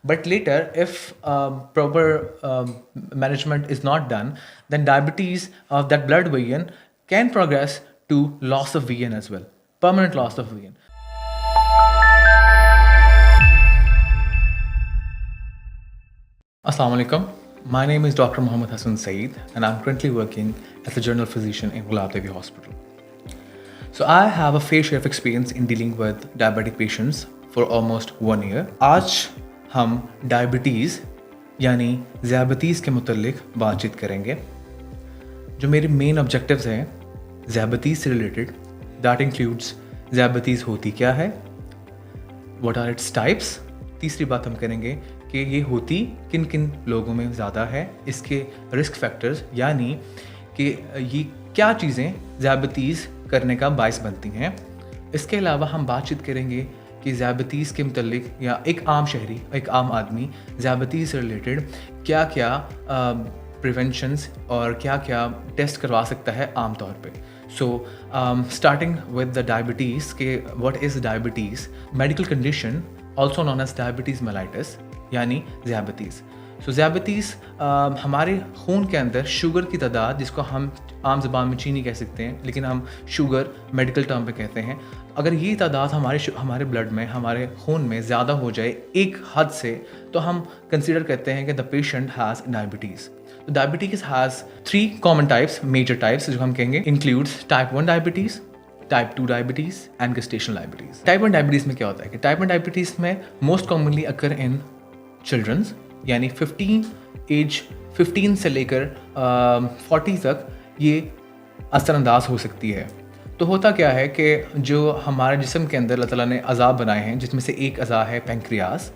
But later, if proper management is not done, then diabetes of that blood vein can progress to loss of vein as well, permanent loss of vein. Assalamu alaikum. My name is Dr. Mohammed Hassan Saeed, and I'm currently working as a general physician in Gulab Devi Hospital. So I have a fair share of experience in dealing with diabetic patients for almost 1 year. आज हम diabetes यानी ज़ियाबतीज़ के मुतल्लिक बातचीत करेंगे. जो मेरे main objectives हैं ज़ियाबतीज़ से रिलेटेड, दैट इंक्लूड्स ज़ियाबतीज़ होती क्या है, व्हाट आर इट्स टाइप्स. तीसरी बात हम करेंगे कि ये होती किन किन लोगों में ज़्यादा है, इसके रिस्क फैक्टर्स यानी कि ये क्या चीज़ें ज़ियाबतीज़ करने का बायस बनती हैं. इसके अलावा हम बातचीत करेंगे कि ज़ियाबतीज़ के मुतल्लिक या एक आम शहरी, एक आम आदमी ज़ियाबतीज़ से रिलेटेड क्या क्या प्रिवेंशंस और क्या क्या टेस्ट करवा सकता है आम तौर पे. So starting with the diabetes के what is diabetes, medical condition also known as diabetes mellitus यानी ज़ियाबतीज़. सो ज़ियाबतीज़ हमारे खून के अंदर शुगर की तादाद, जिसको हम आम ज़बान में चीनी कह सकते हैं लेकिन हम शुगर मेडिकल टर्म पे कहते हैं, अगर ये तादाद हमारे ब्लड में, हमारे खून में ज़्यादा हो जाए एक हद से, तो हम कंसिडर करते हैं कि द पेशेंट हैज़ डायबिटीज़. तो diabetes has 3 common types, major types जो हम कहेंगे, includes type 1 diabetes, type 2 diabetes and gestational diabetes. Type 1 diabetes में क्या होता है कि टाइप 1 डायबिटीज़ में most commonly occur in childrens, यानी 15 से लेकर 40 तक ये असरअंदाज हो सकती है. तो होता क्या है कि जो हमारे जिस्म के अंदर अल्लाह ताला ने अज़ा बनाए हैं, जिसमें से एक अज़ा है पैंक्रियास.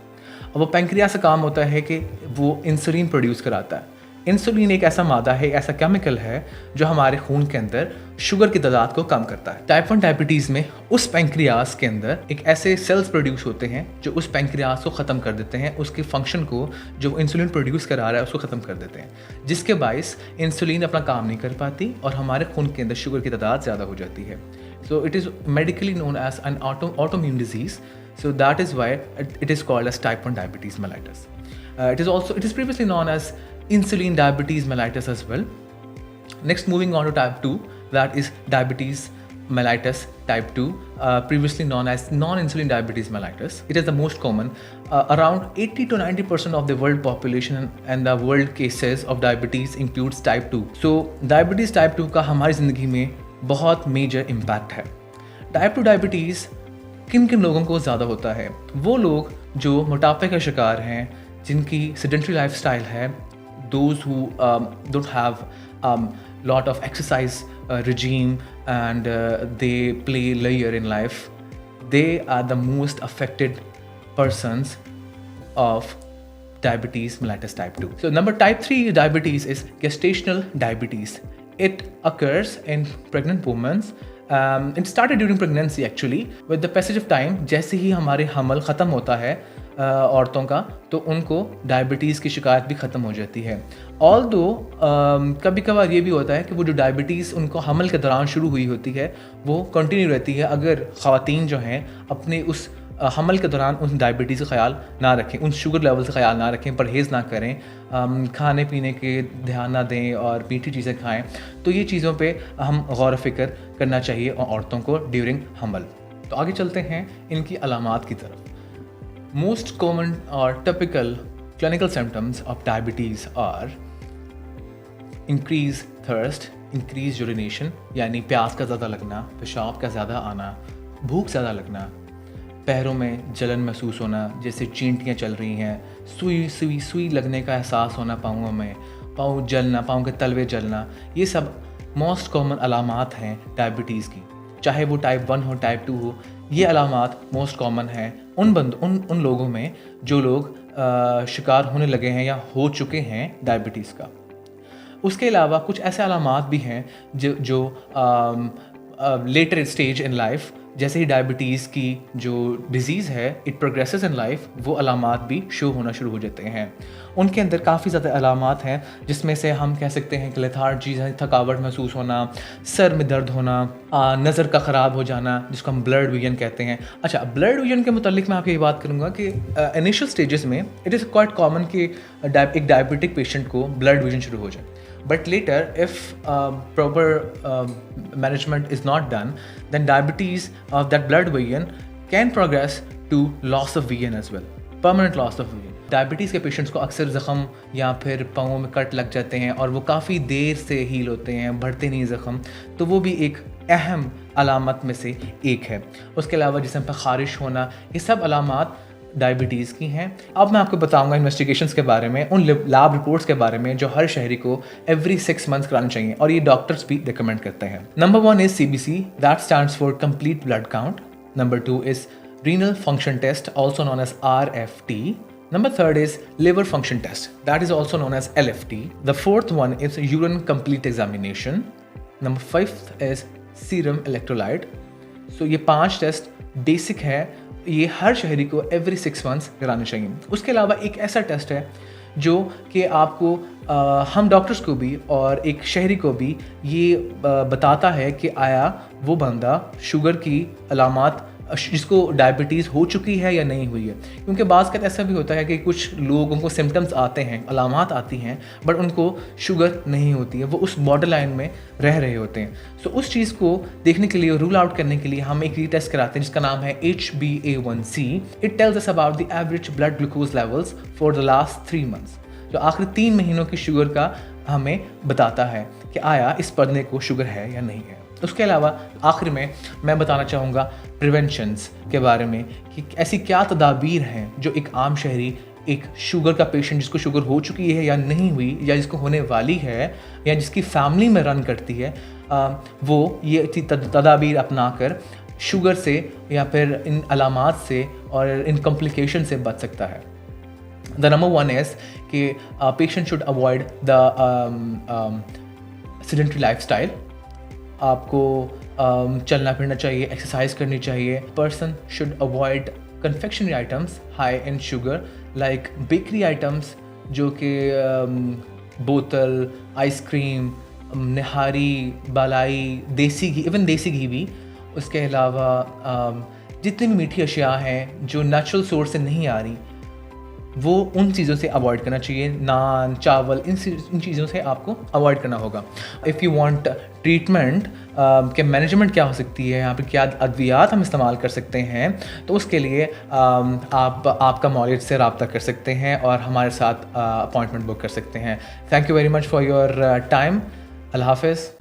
अब वो पैंक्रियास का काम होता है कि वो इंसुलिन प्रोड्यूस कराता है. इंसुलिन एक ऐसा मादा है, ऐसा केमिकल है जो हमारे खून के अंदर शुगर की तादाद को कम करता है. टाइप 1 डायबिटीज़ में उस पैंक्रियास के अंदर एक ऐसे सेल्स प्रोड्यूस होते हैं जो उस पैंक्रियास को ख़त्म कर देते हैं, उसके फंक्शन को, जो इंसुलिन प्रोड्यूस करा रहा है उसको ख़त्म कर देते हैं, जिसके बायस इंसुलिन अपना काम नहीं कर पाती और हमारे खून के अंदर शुगर की तादाद ज़्यादा हो जाती है. So it is medically known as an autoimmune disease. So that is why it is called as type 1 diabetes mellitus. It is previously known as insulin diabetes mellitus as well. Next, moving on to type 2, that is diabetes mellitus type 2, previously known as non-insulin diabetes mellitus. It is the most common. Around 80 to 90% of the world population and the world cases of diabetes includes type 2. So diabetes type 2 का हमारी ज़िंदगी में बहुत major impact है. Type 2 diabetes किन किन लोगों को ज़्यादा होता है? वो लोग जो मोटापे का शिकार हैं, जिनकी सेडेंटरी लाइफस्टाइल है, those who don't have lot of exercise regime and they play later in life, they are the most affected persons of diabetes mellitus type 2. So number type 3 diabetes is gestational diabetes. It occurs in pregnant women. It started during pregnancy actually. With the passage of time, जैसे ही हमारे हमल ख़त्म होता है औरतों का, तो उनको डायबिटीज़ की शिकायत भी ख़त्म हो जाती है. ऑल्दो कभी कभार ये भी होता है कि वो जो डायबिटीज़ उनको हमल के दौरान शुरू हुई होती है वो कंटिन्यू रहती है, अगर ख़वातीन जो हैं अपने उस हमल के दौरान उन डायबिटीज़ का ख्याल ना रखें, उन शुगर लेवल से ख्याल ना रखें, परहेज़ ना करें, खाने पीने के ध्यान ना दें और मीठी चीज़ें खाएं, तो ये चीज़ों पे हम गौर फ़िक्र करना चाहिए औरतों को ड्यूरिंग हमल. तो आगे चलते हैं इनकी अलामात की तरफ. मोस्ट कॉमन और typical clinical symptoms of diabetes are increase thirst, increase urination यानी प्यास का ज़्यादा लगना, पेशाब का ज़्यादा आना, भूख ज़्यादा लगना, पैरों में जलन महसूस होना, जैसे चींटियाँ चल रही हैं, सुई लगने का एहसास होना पाँवों में, पाँव जलना, पाँव के तलवे जलना, ये सब मोस्ट कॉमन अलामात हैं डायबिटीज़ की. चाहे वो टाइप 1 हो, टाइप 2 हो, ये अलामात मोस्ट कॉमन हैं उन लोगों में जो लोग शिकार होने लगे हैं या हो चुके हैं डायबिटीज़ का. उसके अलावा कुछ ऐसे अलामात भी हैं जो लेटर स्टेज इन लाइफ, जैसे ही डायबिटीज़ की जो डिज़ीज़ है इट प्रोग्रेसेस इन लाइफ, वो अलामात भी शो होना शुरू हो जाते हैं। उनके अंदर काफ़ी ज़्यादा अलामात हैं, जिसमें से हम कह सकते हैं कि लेथार्जी, थकावट महसूस होना, सर में दर्द होना, नज़र का ख़राब हो जाना, जिसको हम ब्लर्ड विजन कहते हैं। अच्छा, ब्लर्ड विजन के मुतालिक मैं आपको ये बात करूँगा कि इनिशियल स्टेजेस में इट इज़ क्वाइट कॉमन कि एक डायबिटिक पेशेंट को ब्लड विजन शुरू हो जाए, but later if proper management is not done, then diabetes of that blood vision can progress to loss of vision as well, permanent loss of vision. Diabetes के patients को अक्सर ज़ख़म या फिर पाँवों में कट लग जाते हैं और वो काफ़ी देर से हील होते हैं, बढ़ते नहीं ज़ख़म, तो वो भी एक अहम अलामत में से एक है। उसके अलावा जिस्म पर ख़ारिश होना, ये सब अलामात डायबिटीज़ की हैं। अब मैं आपको बताऊंगा इन्वेस्टिगेशंस के बारे में, उन लैब रिपोर्ट्स के बारे में जो हर शहरी को एवरी 6 मंथ्स करानी चाहिए और ये डॉक्टर्स भी रिकमेंड करते हैं। Number 1 is CBC, that stands for complete blood count. Number 2 is renal function test, also known as RFT. Number 3 is liver function test, that is also known as LFT. The 4th one is urine complete examination. Number 5th is serum electrolyte. So ये 5 test basic है, ये हर शहरी को every 6 months कराने चाहिए। उसके अलावा एक ऐसा टेस्ट है जो कि आपको हम डॉक्टर्स को भी और एक शहरी को भी ये बताता है कि आया वो बंदा शुगर की अलामात, जिसको डायबिटीज़ हो चुकी है या नहीं हुई है। क्योंकि बाज़ का ऐसा भी होता है कि कुछ लोगों को सिम्टम्स आते हैं, अलामात आती हैं, बट उनको शुगर नहीं होती है, वो उस बॉर्डर लाइन में रह रहे होते हैं। सो उस चीज़ को देखने के लिए, रूल आउट करने के लिए हम एक टेस्ट कराते हैं जिसका नाम है HbA1c. It tells us about the average blood glucose levels for the last 3 months, जो आखिरी 3 महीनों की शुगर का हमें बताता है कि आया इस बंदे को शुगर है या नहीं है। उसके अलावा आखिर में मैं बताना चाहूँगा प्रिवेंशंस के बारे में कि ऐसी क्या तदाबीर हैं जो एक आम शहरी, एक शुगर का पेशेंट जिसको शुगर हो चुकी है या नहीं हुई, या जिसको होने वाली है, या जिसकी फैमिली में रन करती है, वो ये तदाबीर अपना कर शुगर से या फिर इन अलामात से और इन कॉम्प्लिकेशन से बच सकता है। द नंबर 1 इज़ कि patient should avoid the sedentary lifestyle. आपको चलना फिरना चाहिए, एक्सरसाइज करनी चाहिए। Person should avoid confectionery items high in sugar, like bakery items जो कि बोतल, आइसक्रीम, निहारी, बालाई, देसी घी, इवन देसी घी भी। उसके अलावा जितनी भी मीठी अशिया हैं जो नेचुरल सोर्स से नहीं आ रही, वो उन चीज़ों से अवॉइड करना चाहिए। नान, चावल, इन चीज़ों से आपको अवॉइड करना होगा। इफ़ यू वांट ट्रीटमेंट के मैनेजमेंट क्या हो सकती है, यहाँ पे क्या अद्वियात हम इस्तेमाल कर सकते हैं, तो उसके लिए आप आपका मौलिद से रब्ता कर सकते हैं और हमारे साथ अपॉइंटमेंट बुक कर सकते हैं। Thank you very much for your time. अल्लाह हाफ़िज़।